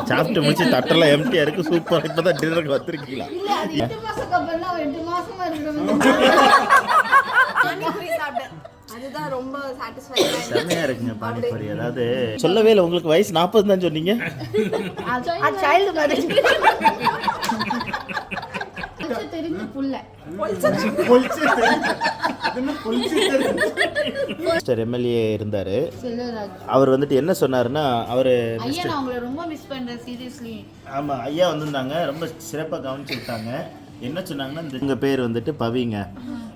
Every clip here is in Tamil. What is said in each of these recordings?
சாப்பிட்டு முடிச்சு தட்டெல்லாம் எம்டியா இருக்கு. சூப்பர். இப்பதான் டின்னருக்கு வந்திருக்கீங்களா? இல்ல அது 8 மாசம் அப்புறம் 8 மாசமா இருக்கணும். பானிபூரி சாப்பிட்டேன். அதுதான் ரொம்ப சாட்டிஸ்ஃபைடா செமையா இருக்குங்க பானிபூரி. அதாவது சொல்லவே இல்லை உங்களுக்கு வயசு 40 தான் சொன்னீங்க. Child marriage. தெரிஞ்ச புள்ள எம்எல்ஏ இருந்தாரு. அவர் வந்துட்டு என்ன சொன்னாருன்னா, அவரு ஐயா நான் உங்களை ரொம்ப மிஸ் பண்றேன் சீரியஸ்லி. ஆமா ஐயா வந்திருந்தாங்க, ரொம்ப சிறப்பாக கவனிச்சு விட்டாங்க. என்ன சொன்னாங்கன்னா, இந்த பேர் வந்துட்டு பவிங்க.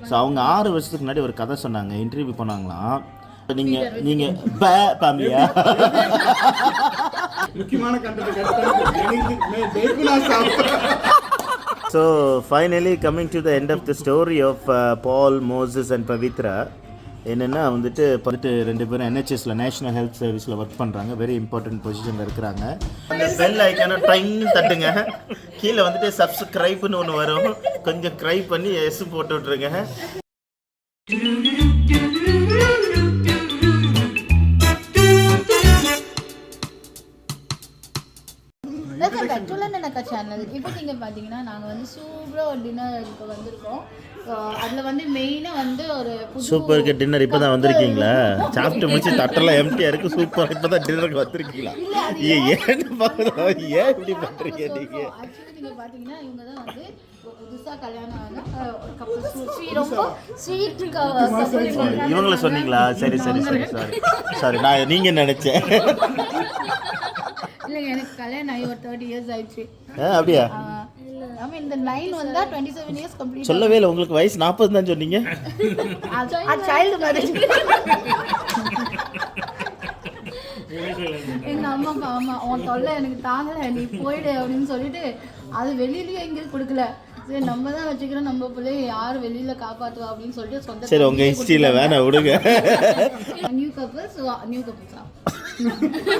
ஸோ அவங்க 6 வருஷத்துக்கு முன்னாடி ஒரு கதை சொன்னாங்க, இன்டர்வியூ பண்ணாங்களாம். நீங்க பாமியா முக்கியமான So finally coming to the end of the story of Paul, Moses and Pavitra. என்னென்னா வந்துட்டு 2 பேரும் NHSல நேஷனல் ஹெல்த் சர்வீஸில் ஒர்க் பண்ணுறாங்க. வெரி இம்பார்ட்டன்ட் பொசிஷனில் இருக்கிறாங்க. அந்த பெல் ஐக்கான டைம் தட்டுங்க. கீழே வந்துட்டு சப்ஸ்கிரைப்னு ஒன்று வரும், கொஞ்சம் க்ரை பண்ணி எஸ் போட்டு விட்ருங்க. சேனல் இப்போ நீங்கள் பார்த்தீங்கன்னா நாங்கள் வந்து சூப்பராக ஒரு டின்னருக்கு வந்திருக்கோம். அதில் வந்து மெயினாக வந்து ஒரு சூப்பருக்கு டின்னர் இப்போ தான் வந்திருக்கீங்களா? சாப்பிட்டு முடிச்சு தட்டெல்லாம் எம்டியாக இருக்குது. சூப்பர். இப்போ தான் டின்னருக்கு வந்திருக்கீங்களா? ஏன்னு பார்க்குறோம். ஏன் இப்படி பண்ணுறீங்க நீங்கள்? ஆக்சுவலி நீங்கள் பார்த்தீங்கன்னா இவங்க தான் வந்து புதுசாக கல்யாணம் ஆன ஒரு கப்பல். ரொம்ப ஸ்வீட் இவங்கள சொன்னீங்களா? சரி சரி சரி சாரி சாரி, நான் நீங்கள் நினச்சேன். இல்லைங்க, எனக்கு கல்யாணம் ஆகி ஒரு 30 இயர்ஸ் ஆயிடுச்சு. அப்படியா? ஆமாம், இந்த 9 வந்தா 27 இயர்ஸ் கம்ப்ளீட். சொல்லவே இல்லை உங்களுக்கு வயசு 40 தான் சொன்னீங்க. Child marriage. எங்க அம்மா ஆமா உன் தொல்லை எனக்கு தாங்கல, நீ போயிடு அப்படின்னு சொல்லிட்டு அது வெளியிலயே எங்கேயும் கொடுக்கல. சரி நம்ம தான் வச்சுக்கிறோம், நம்ம பிள்ளைய யார் வெளியில காப்பாற்றுவா அப்படின்னு சொல்லிட்டு சொந்த. சரி உங்க ஹிஸ்டரியில வேணாம் விடுங்க. நியூ கப்பல்ஸ்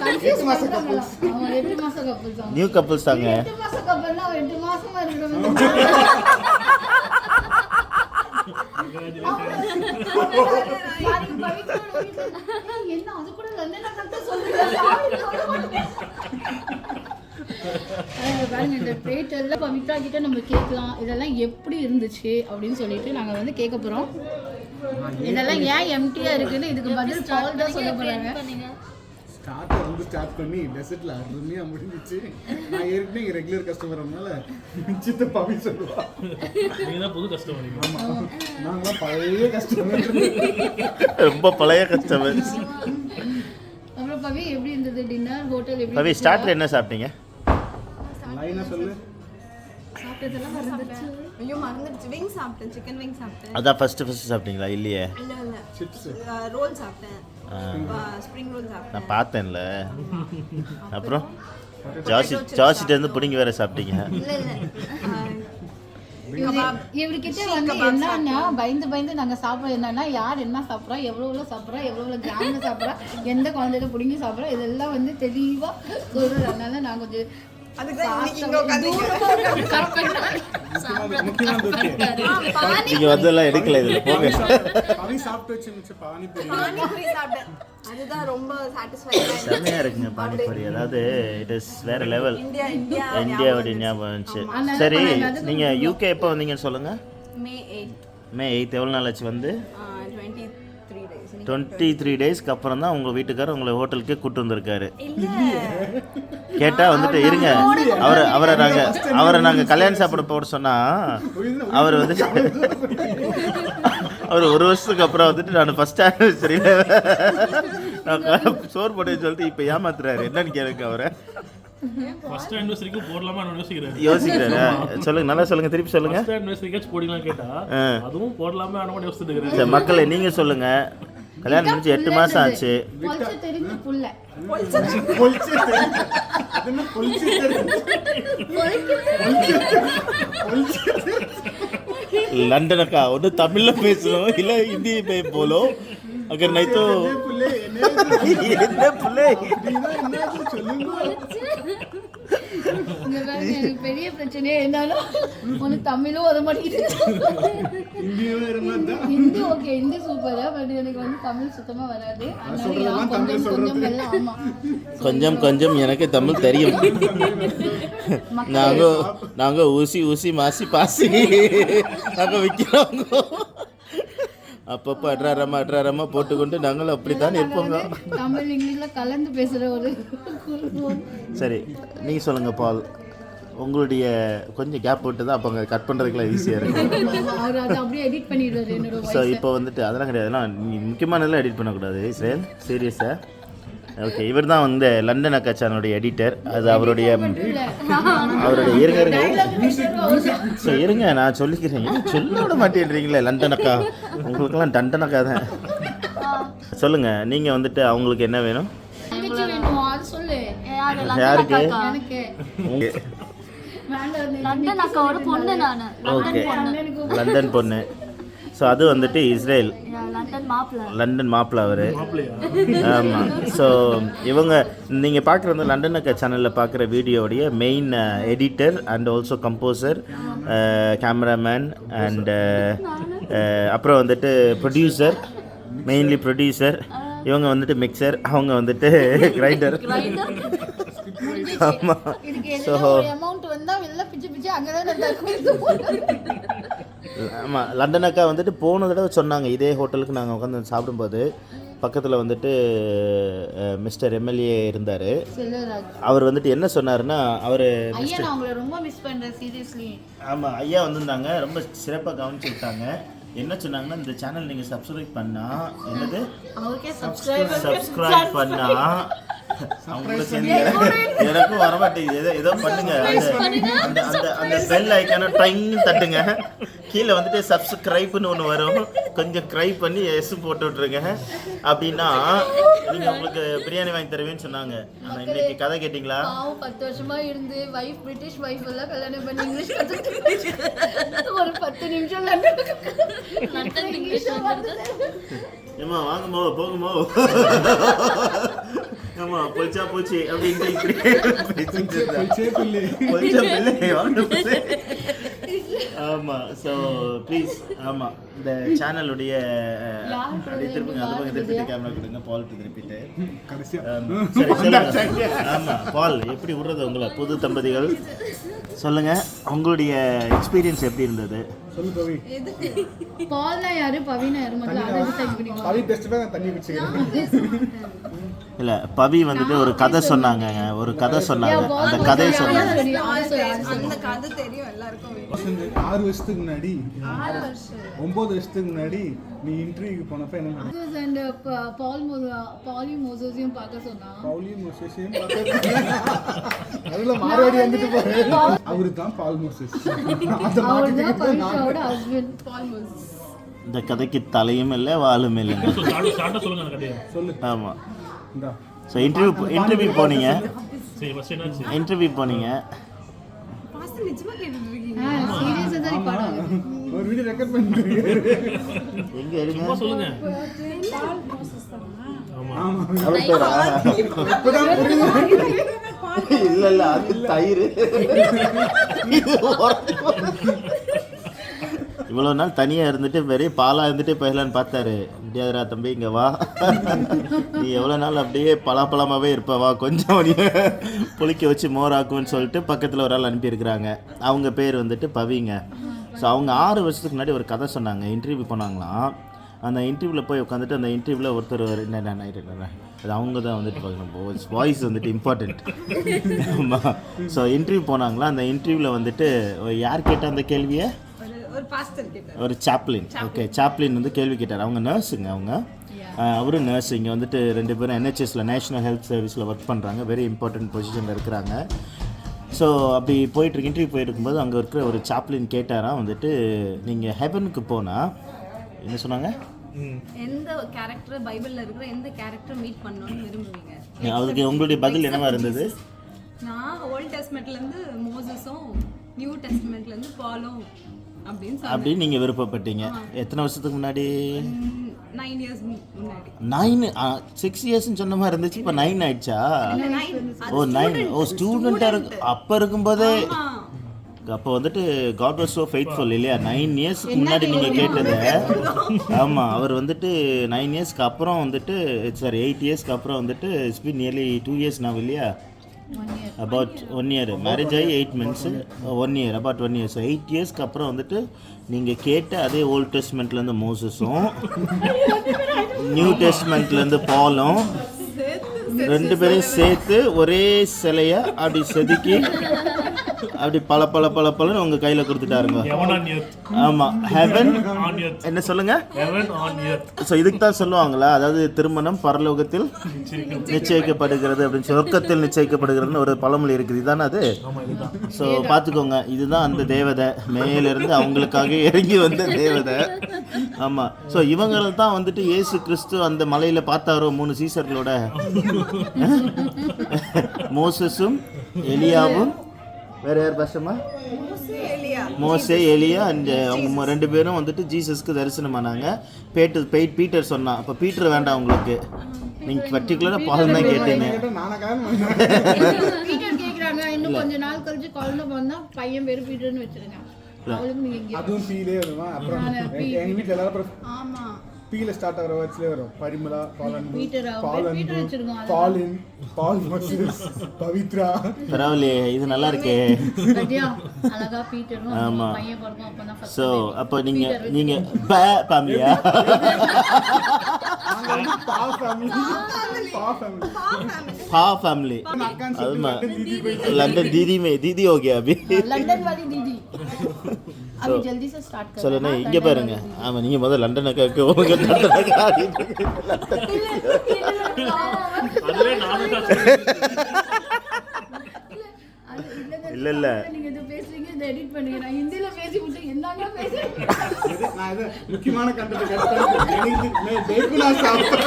கன்ஃபியூஸ் மாசம் 8 மாசம் கப்பல்ஸ் நியூ கப்பல்ஸ் தாங்க. 8 மாசம் கப்பல்னா 8 மாசமா இருக்கணும். என்ன அது கூட லண்டன்ல கரெக்ட்டா சொல்றீங்க. பாருங்க, இந்த பிளேட் எல்லாம் பவித்ரா கிட்ட நம்ம கேட்கலாம், இதெல்லாம் எப்படி இருந்துச்சு அப்படின்னு சொல்லிட்டு நாங்கள் வந்து கேட்க போகிறோம். இதெல்லாம் ஏன் எம்டியா இருக்குன்னு இதுக்கு பதில் பால் தான் சொல்ல போறாங்க. ஸ்டார்ட் பண்ணி டெசர்ட்ல அருமையா முடிஞ்சிச்சு. நான் ஏற்கனவே ரெகுலர் கஸ்டமர்னால மிச்சத்தை பவி சொல்லுவா. நீங்க புது கஸ்டமர். ஆமா, நாங்களாம் பழைய கஸ்டமர், ரொம்ப பழைய கஸ்டமர். அப்புறம் பவி எப்படி இருந்தது டின்னர்? ஹோட்டல் எப்படி? பவி ஸ்டார்ட்ல என்ன சாப்பிட்டீங்க? லைனா சொல்லு. சாப்பிட்டதெல்லாம் மறந்துச்சு. ஐயோ மறந்துச்சு. விங் சாப்பிட்டேன், சிக்கன் விங் சாப்பிட்டேன். அதான் ஃபர்ஸ்ட் சாப்பிட்டீங்களா? இல்லையே, இல்ல சிப்ஸ் ரோல் சாப்பிட்டேன், ஸ்ப்ரிங் ரோல் சாப்பிட்டேன். நான் பார்த்தேன்ல. அப்புறம் ஜாசிட்ட இருந்து புடிங்கி வேற சாப்பிட்டீங்க. இவர்கிட்ட வந்து என்னன்னா பயந்து நாங்க சாப்பிட்றோம். என்னன்னா யார் என்ன சாப்பிட்றா, எவ்வளோ சாப்பிட்றா, எவ்வளோ கிராம்ல சாப்பிட்றா, எந்த குழந்தையில பிடிங்கி சாப்பிட்றா, இதெல்லாம் வந்து தெளிவா சொல்றோம். அதனால நான் கொஞ்சம் நீங்க வந்தெல்லாம் எடுக்கல. இதுல போங்க. அதுதான் ரொம்ப சாட்டிஸ்ஃபைடா. செமையா இருக்குங்க பானிபூரி. அதாவது இட் இஸ் வேற லெவல். இந்தியாவோட ஞாபகம் வந்துச்சு. சரி, நீங்க யூகே எப்போ வந்தீங்கன்னு சொல்லுங்க. மே 8. எவ்வளோ நாள் ஆச்சு வந்து? 23 டேஸ்க்கு அப்புறம் தான் உங்கள் வீட்டுக்காரர் உங்களை ஹோட்டலுக்கே கூப்பிட்டு வந்திருக்காரு. கேட்டால் வந்துட்டு இருங்க, அவரை நாங்கள் கல்யாணம் சாப்பிட போட சொன்னால் அவர் வந்து அவர் 1 வருஷத்துக்கு அப்புறம் வந்துட்டு நான் ஃபர்ஸ்ட் ஆனிவர்சரியில் நான் சோறு போட்டேன்னு சொல்லிட்டு இப்போ ஏமாத்துறாரு. என்னன்னு கேளுங்க அவரை. ஃபர்ஸ்ட் ஆனிவர்சரிக்கு போடலாமா யோசிக்கிறாரா? சொல்லுங்க, நல்லா சொல்லுங்க, திருப்பி சொல்லுங்க. ஃபர்ஸ்ட் ஆனிவர்சரிக்கு போடலாம் கேட்டா அதுவும் போடலாமா அனோட யோசிச்சிட்டு இருக்கேன். மக்களே நீங்க சொல்லுங்க, கல்யாணம் முடிஞ்சு 8 மாசம் ஆச்சு. लंदन का उन्हें तमिल में पेसो इला हिंदी में बोलो अगर नहीं तो ये पुले எனக்கு பெரிய பிரச்சனையே இருந்தாலும் உனக்கு தமிழும் வர மாட்டேங்குது. Hindi okay, Hindi super. But எனக்கு வந்து தமிழ் சுத்தமா வராது. அதனால கொஞ்சம் கொஞ்சம் எல்லாம் ஆமா கொஞ்சம் கொஞ்சம் எனக்கு தமிழ் தெரியும். நாங்க ஊசி ஊசி மாசி பாசி நாங்க விற்கிறோங்க. அப்பப்போ அட்ராரமா போட்டுக்கொண்டு நாங்களும் அப்படித்தான் இருப்போங்க. தமிழ் இங்கிலீஷ்ல கலந்து பேசுற ஒரு சரி, நீங்கள் சொல்லுங்கள் பால். உங்களுடைய கொஞ்சம் கேப் விட்டு தான் அப்போ அங்கே கட் பண்ணுறதுக்குலாம் ஈஸியாக இருக்கும். அவர் அதை அப்படியே எடிட் பண்ணிடுறாரு என்னோட. ஸோ இப்போ வந்துட்டு அதெல்லாம் கிடையாது, அதெல்லாம் முக்கியமானதெல்லாம் எடிட் பண்ணக்கூடாது. இஸ்ரேல் சீரியஸாக ஓகே. இவர் தான் வந்து லண்டன் அக்கா சேனலுடைய எடிட்டர். அது அவருடைய இருங்க. ஸோ இருங்க, நான் சொல்லிக்கிறேன். சொல்ல விட மாட்டேன்றீங்களே லண்டன் அக்கா. உங்களுக்கெல்லாம் டண்டன் அக்கா தான். சொல்லுங்கள், நீங்கள் வந்துட்டு அவங்களுக்கு என்ன வேணும்? யாருக்கு? ஓகே, லண்டன் பொண்ணு. ஸோ அது வந்துட்டு இஸ்ரேல் லண்டன் மாப்பிள்ளை அவர். ஆமாம். ஸோ இவங்க நீங்கள் பார்க்குற வந்து லண்டன் அக்கா சேனலில் பார்க்குற வீடியோடைய main editor and also composer, cameraman and அப்புறம் வந்துட்டு ப்ரொடியூசர், மெயின்லி ப்ரொடியூசர். இவங்க வந்துட்டு மிக்சர், அவங்க வந்துட்டு கிரைண்டர். ஆமாம். ஸோ ஆமாம், லண்டன் அக்கா வந்துட்டு போன தடவை சொன்னாங்க, இதே ஹோட்டலுக்கு நாங்கள் உட்காந்து சாப்பிடும்போது பக்கத்தில் வந்துட்டு மிஸ்டர் எம்எல்ஏ இருந்தார். அவர் வந்துட்டு என்ன சொன்னாருன்னா, அவர் ரொம்ப மிஸ் பண்ணுறேன் சீரியஸ்லி. ஆமாம், ஐயா வந்திருந்தாங்க, ரொம்ப சிறப்பாக கவனிச்சுட்டாங்க. என்ன சொன்னாங்கன்னா, இந்த சேனல் நீங்கள் சப்ஸ்கிரைப் பண்ணால் என்னது சப்ஸ்கிரைப் பண்ணால் அவங்களுக்கு எனக்கும் வரமாட்டேங்குது. ஏதோ பண்ணுங்க, அந்த அந்த அந்த பெல் ஐக்கான டைம் தட்டுங்க. கீழே வந்துட்டு சப்ஸ்கிரைப்னு ஒன்று வரும், கொஞ்சம் க்ரை பண்ணி எஸ் போட்டு விட்ருங்க. அப்படின்னா நீங்கள் உங்களுக்கு பிரியாணி வாங்கி தருவேன்னு சொன்னாங்க. ஆனால் இன்னைக்கு கதை கேட்டிங்களா? 10 வருஷமா இருந்து வைஃப் பிரிட்டிஷ் வைஃப் எல்லாம் கல்யாணம் பண்ணி இங்கிலீஷ் கற்றுக்கிட்டு ஒரு 10 நிமிஷம் லண்டன் இங்கிலீஷ் ஏமா வாங்கமோ போகுமோ ஆமா போச்சா போச்சு அப்படின்ட்டு ஆமாம். ஸோ ப்ளீஸ் ஆமாம், இந்த சேனலுடைய திருப்பிங்க அது பக்கம் திருப்பிட்டு கேமரா கொடுங்க. பால் திருப்பிட்டு சரி சொல்லுங்க. ஆமாம், பால் எப்படி விடுறது உங்களை புது தம்பதிகள்? சொல்லுங்கள், உங்களுடைய எக்ஸ்பீரியன்ஸ் எப்படி இருந்தது? சொல்லு பவி. பால்னா யாரு, பவினா யாரு? முதல்ல அதை டிசைட் பண்ணிக்கோங்க. பவி பெஸ்ட் தான் தண்ணி குடிச்சிக்கிறேன். இல்லை, பவி வந்துட்டு ஒரு கதை சொன்னாங்க, அந்த கதையை சொன்னாங்க. அந்த கதை தெரியும் எல்லாருக்கும். 6 வருஷத்துக்கு முன்னாடி 9 வருஷத்துக்கு முன்னாடி நீ இன்டர்வியூக்கு போனப்ப என்ன பாலி மோசஸையும் பார்க்க சொன்னா. பவுலியும் மோசஸையும் அதுல மார்வாடி வந்துட்டு போறாரு. அவரு தான் பால் மோசஸ். இந்த கதைக்கு தலையும் இல்லை வாலும் இல்லை. சொல்லு. ஆமாம். ஸோ இன்டர்வியூ போனீங்க. ஒரு வீடியோ ரெக்கார்ட் பண்ணிருக்கீங்க. எங்க எடுங்க சொல்லுங்க. இல்ல அது தயிர். இவ்வளோ நாள் தனியாக இருந்துட்டு பெரிய பாலாக இருந்துட்டு போயிடலான்னு பார்த்தாரு. முடியாதுரா தம்பி, இங்கே வா, நீ எவ்வளோ நாள் அப்படியே பலாப்பழமாகவே இருப்பவா, கொஞ்சம் புளிக்க வச்சு மோராக்குன்னு சொல்லிட்டு பக்கத்தில் ஒரு ஆள் அனுப்பியிருக்கிறாங்க. அவங்க பேர் வந்துட்டு பவிங்க. ஸோ அவங்க 6 வருஷத்துக்கு முன்னாடி ஒரு கதை சொன்னாங்க, இன்டர்வியூ போனாங்களாம். அந்த இன்டர்வியூவில் போய் உட்காந்துட்டு அந்த இன்டர்வியூவில் ஒருத்தர் என்ன அது அவங்க தான் வந்துட்டு பார்க்கணும், வாய்ஸ் வந்துட்டு இம்பார்ட்டண்ட். ஆமாம். ஸோ இன்டர்வியூ போனாங்களா, அந்த இன்டர்வியூவில் வந்துட்டு யார் கேட்டால் அந்த கேள்வியை? ஒரு சாப்ளின். ஓகே, சாப்ளின் வந்து கேள்வி கேட்டார். அவங்க நர்ஸுங்க, அவரும் நர்ஸ். இங்கே வந்துட்டு 2 பேரும் NHSல நேஷ்னல் ஹெல்த் சர்வீஸில் ஒர்க் பண்ணுறாங்க, வெரி இம்பார்ட்டன்ட் பொசிஷனில் இருக்கிறாங்க. ஸோ அப்படி போயிட்டு இன்டர்வியூ போயிருக்கும்போது அங்கே இருக்கிற ஒரு சாப்ளின் கேட்டாராம் வந்துட்டு, நீங்கள் ஹெவனுக்கு போனால் என்ன சொன்னாங்க, எந்த கேரக்டர் பைபிள்ல இருக்கிற எந்த கேரக்டர் மீட் பண்ணணும்னு விரும்புவீங்க? அதுக்கு உங்களுடைய பதில் என்னவா இருந்தது? நான் ஓல்ட் டெஸ்ட்மெண்ட்ல இருந்து மோசஸும், நியூ டெஸ்ட்மெண்ட்ல இருந்து பாலும் அப்படின்னு நீங்கள் விருப்பப்பட்டீங்க. எத்தனை வருஷத்துக்கு முன்னாடி? 9 years முன்னாடி. 6 இயர்ஸ்ன்னு சொன்ன மாதிரி இருந்துச்சு, இப்போ 9 ஆயிடுச்சா? ஓ 9. ஓ ஸ்டூடெண்ட்டாக இருக்கு அப்போ இருக்கும்போதே. அப்போ வந்துட்டு காட் வாஸ் ஸோ ஃபெய்த்ஃபுல் இல்லையா? 9 இயர்ஸ்க்கு முன்னாடி நீங்கள் கேட்டதை. ஆமாம், அவர் வந்துட்டு 9 இயர்ஸ்க்கு அப்புறம் வந்துட்டு 8 இயர்ஸ்க்கு அப்புறம் வந்துட்டு it's been nearly 2 years now இல்லையா? About 1 year. மேரேஜ் ஆகி 8 months, 1 year, about 1 year. So 8 இயர்ஸ்க்கு அப்புறம் வந்துட்டு நீங்கள் கேட்ட அதே ஓல்ட் டெஸ்ட்மெண்ட்லேருந்து மோசஸும் நியூ டெஸ்ட்மெண்ட்லேருந்து பாலும் 2 பேரையும் சேர்த்து ஒரே சிலையை அப்படி செதுக்கி அப்படி பல உங்க கையில கொடுத்துட்டாருங்க. ஆமா, ஹெவன் என்ன சொல்லுங்க? ஸோ இதுக்கு தான் சொல்லுவாங்களா, அதாவது திருமணம் பரலோகத்தில் நிச்சயிக்கப்படுகிறது அப்படின்னு, சொர்க்கத்தில் நிச்சயிக்கப்படுகிறதுன்னு ஒரு பழமொழி இருக்குது. இதுதானே அது? ஸோ பார்த்துக்கோங்க, இதுதான் அந்த தேவதை, மேலிருந்து அவங்களுக்காக இறங்கி வந்த தேவதை. ஆமா, ஸோ இவங்களை தான் வந்துட்டு இயேசு கிறிஸ்து அந்த மலையில பார்த்தாரோ 3 சீசர்களோட, மோசஸும் எலியாவும், வேற யார் பாஷமா? மோசே, எலியா. அண்ட் அவங்க 2 பேரும் வந்துட்டு ஜீசஸ்க்கு தரிசனமானாங்க. பீட்டர் சொன்னான், அப்போ பீட்டர் வேண்டாம் உங்களுக்கு, நீங்கள் பர்டிகுலராக பால் தான் கேட்டீங்க. பீட்டர் கேக்குறாங்க, இன்னும் கொஞ்ச நாள் கழிச்சு குழந்தை பிறந்தா பையன் பேரு பீட்டர்னு வச்சிருங்க. அதுவும் பீலே வருமா? அப்புறம் எங்க வீட்டில் எல்லாரும் ஆமா பீல ஸ்டார்ட் ஆகிற வேர்ட்ஸ்லேயே வரும். பரிமளா, பாலின், பால் மோசஸ், பவித்ரா. பரவாயில்லையே, இது நல்லா இருக்கே. அழகா பீட்டரும் ஆமா. பையன் பிறக்கும். அப்பதான் ஃபர்ஸ்ட். ஸோ அப்போ நீங்க ஃபேமிலியா? पा फैमिली लंदन दीदी में दीदी हो गया अभी लंदन वाली दीदी अभी जल्दी से स्टार्ट कर. चलो नहीं இங்க பாருங்க. ஆமா, நீங்க முதல்ல லண்டனை கேக்க உங்களுக்கு இல்ல இல்ல நீங்க இது பேசுறீங்க, இத எடிட் பண்ணுங்க. நான் ஹிந்தில பேசி விட்டு என்னங்க பேசுறேன். நான் இது முக்கியமான கண்டென்ட் கட் பண்ணி मैं देखना चाहता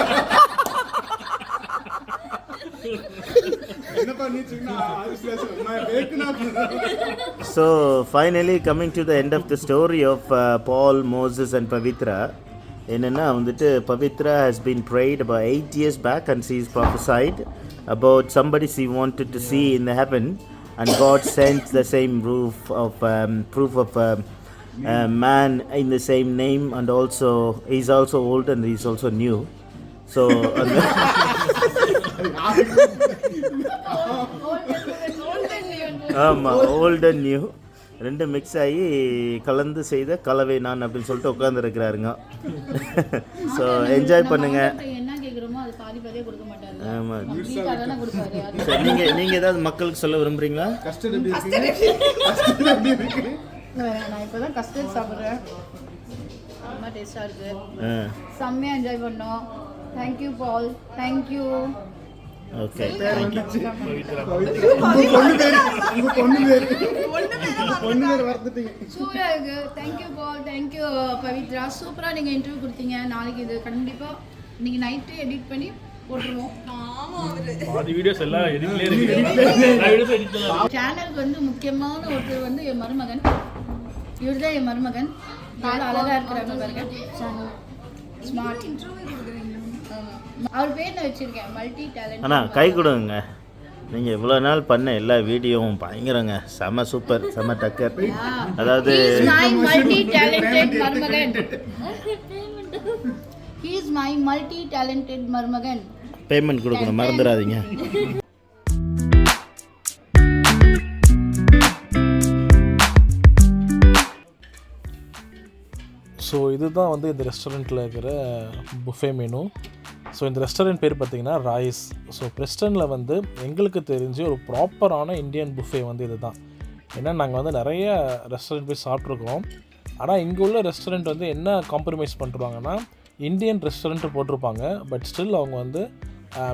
So finally coming to the end of the story of Paul, Moses and Pavitra. என்னன்னா வந்துட்டு Pavitra has been prayed about 8 years back and she is prophesied about somebody she wanted to see in the heaven, and God sent the same proof of man in the same name, and also he's also old and he's also new. So ஆமா, ஓல்ட் அண்ட் நியூ ரெண்டு மிக்ஸ் ஆகி கலந்து செய்த கலவை நான் அப்படின்னு சொல்லிட்டு உட்காந்துருக்கிறாருங்க. ஸோ என்ஜாய் பண்ணுங்க. என்ன கேக்குறோமோ அது பாதி பாதியே கொடுக்க மாட்டாங்க. ஆமா, வீட்டால கொடுப்பாரு. நீங்க ஏதாவது மக்களுக்கு சொல்ல விரும்புறீங்களா? நான் இப்பதான் கஸ்டர்ட் சாப்பிடுறேன். ரொம்ப டேஸ்டா இருக்கு. செம்மையா என்ஜாய் பண்ணோம். Thank you Paul. Thank you. Okay. சூப்பரா இருக்கு. Thank you Paul. Thank you Pavithra. சூப்பரா நீங்க இன்டர்வியூ கொடுத்தீங்க. நாளைக்கு இது கண்டிப்பா நீங்க நைட் எடிட் பண்ணி போட்டுருவோம். ஆமா, பாதி வீடியோஸ் எல்லாம் எடிட்லயே இருக்கு. நான் வீடியோஸ் எடிட் பண்ணல. சேனலுக்கு வந்து முக்கியமான ஒருத்தர் வந்து என் மருமகன். இவர்தான் என் மருமகன். அழகா இருக்கிறாங்க பாருங்க. ஸ்மார்ட் இன்டர்வியூ கொடுக்குறீங்க. அவர் பேர் நான் வச்சிருக்கேன், மல்டி டேலண்ட். அண்ணா கை கொடுங்க. நீங்கள் இவ்வளோ நாள் பண்ண எல்லா வீடியோவும் பயங்கரங்க, செம சூப்பர், செம டக்கர். அதாவது மல்டி டேலண்டட் மருமகன். He is my multi talented மருமகன். பேமெண்ட் கொடுக்கணும், மறந்துடாதீங்க. ஸோ இதுதான் வந்து இந்த ரெஸ்டாரண்ட்டில் இருக்கிற புஃபே மெனு. ஸோ இந்த ரெஸ்டாரண்ட் பேர் பார்த்திங்கன்னா ராயஸ். ஸோ பிரெஸ்டனில் வந்து எங்களுக்கு தெரிஞ்சு ஒரு ப்ராப்பரான இந்தியன் புஃபே வந்து இது தான். ஏன்னா நாங்கள் வந்து நிறைய ரெஸ்டாரண்ட் போய் சாப்பிட்ருக்கோம். ஆனால் இங்கே உள்ள ரெஸ்டாரண்ட் வந்து என்ன காம்ப்ரமைஸ் பண்ணுறாங்கன்னா, இந்தியன் ரெஸ்டாரண்ட்டு போட்டிருப்பாங்க, பட் ஸ்டில் அவங்க வந்து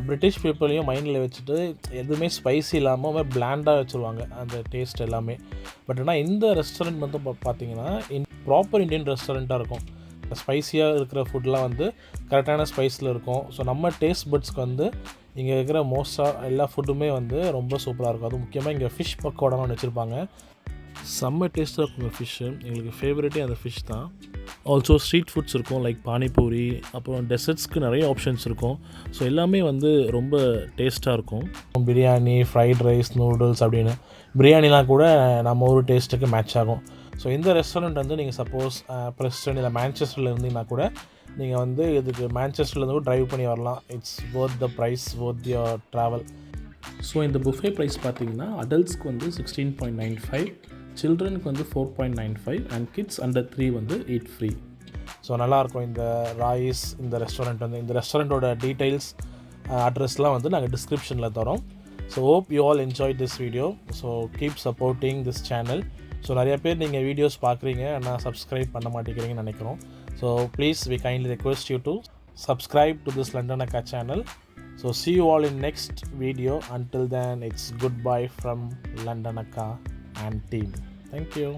பிரிட்டிஷ் பீப்புளையும் மைண்டில் வச்சுட்டு எதுவுமே ஸ்பைசி இல்லாமல் பிளாண்டாக வச்சுருவாங்க அந்த டேஸ்ட் எல்லாமே. பட் ஆனால் இந்த ரெஸ்டாரண்ட் வந்து பார்த்திங்கன்னா ப்ராப்பர் இந்தியன் ரெஸ்டாரண்ட்டாக இருக்கும். ஸ்பைஸியாக இருக்கிற ஃபுட்லாம் வந்து கரெக்டான ஸ்பைஸில் இருக்கும். ஸோ நம்ம டேஸ்ட் பட்ஸ்க்கு வந்து இங்கே இருக்கிற மோஸ்ட்டாக எல்லா ஃபுட்டுமே வந்து ரொம்ப சூப்பராக இருக்கும். அது முக்கியமாக இங்கே ஃபிஷ் பக்கோடான்னு வச்சுருப்பாங்க. செம்ம டேஸ்ட்டாக இருக்குங்க ஃபிஷ்ஷு. எங்களுக்கு ஃபேவரட்டே அந்த ஃபிஷ் தான். ஆல்சோ ஸ்ட்ரீட் ஃபுட்ஸ் இருக்கும், லைக் பானிபூரி, அப்புறம் டெசர்ட்ஸ்க்கு நிறைய ஆப்ஷன்ஸ் இருக்கும். ஸோ எல்லாமே வந்து ரொம்ப டேஸ்ட்டாக இருக்கும். பிரியாணி, ஃப்ரைட் ரைஸ், நூடுல்ஸ் அப்படின்னு பிரியாணிலாம் கூட நம்ம ஊர் டேஸ்ட்டுக்கு மேட்ச் ஆகும். ஸோ இந்த ரெஸ்டாரண்ட் வந்து நீங்கள் சப்போஸ் பிரெஸ்டன் இல்லை மேன்செஸ்டரில் இருந்தீங்கன்னா கூட நீங்கள் வந்து இதுக்கு மேன்செஸ்டர்லேருந்து கூட ட்ரைவ் பண்ணி வரலாம். It's worth the price, worth your travel. So இந்த புஃபே ப்ரைஸ் பார்த்தீங்கன்னா அடல்ட்ஸ்க்கு வந்து 16.95, சில்ட்ரனுக்கு வந்து 4.95 அண்ட் கிட்ஸ் அண்டர் 3 வந்து 8 ஃப்ரீ. ஸோ நல்லாயிருக்கும் இந்த ராயிஸ் இந்த ரெஸ்டாரண்ட் வந்து. இந்த ரெஸ்டாரண்ட்டோட டீட்டெயில்ஸ் அட்ரஸ்லாம் வந்து நாங்கள் டிஸ்கிரிப்ஷனில் தரோம். So hope you all enjoy this video. So keep supporting this channel. So நிறைய பேர் நீங்கள் வீடியோஸ் பார்க்குறீங்க ஆனால் சப்ஸ்கிரைப் பண்ண மாட்டேங்கிறீங்கன்னு நினைக்கிறோம். So please we kindly request you to subscribe to this London Akkaa channel. So see you all in next video. Until then, it's goodbye from London Akkaa and team. Thank you.